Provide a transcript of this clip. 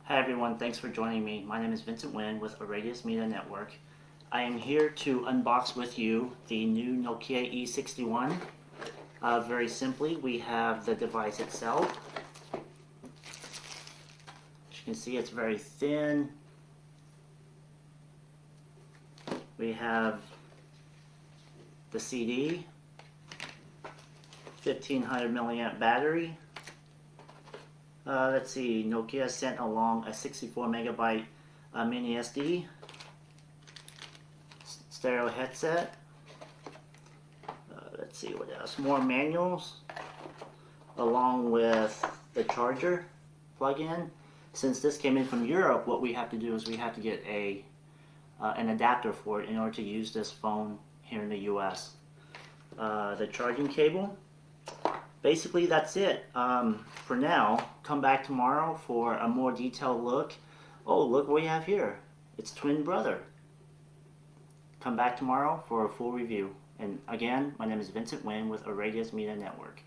Hi everyone, thanks for joining me. My name is Vincent Nguyen with Radius Media Network. I am here to unbox with you the new Nokia E61. Very simply, we have the device itself. As you can see, it's very thin. We have the CD, 1500 milliamp battery. Let's see, Nokia sent along a 64 megabyte mini SD, stereo headset. Let's see what else, more manuals, along with the charger plug-in. Since this came in from Europe, what we have to do is we have to get an adapter for it in order to use this phone here in the US. The charging cable. Basically, that's it. For now, come back tomorrow for a more detailed look. Oh, look what we have here. It's twin brother. Come back tomorrow for a full review. And again, my name is Vincent Nguyen with Radius Media Network.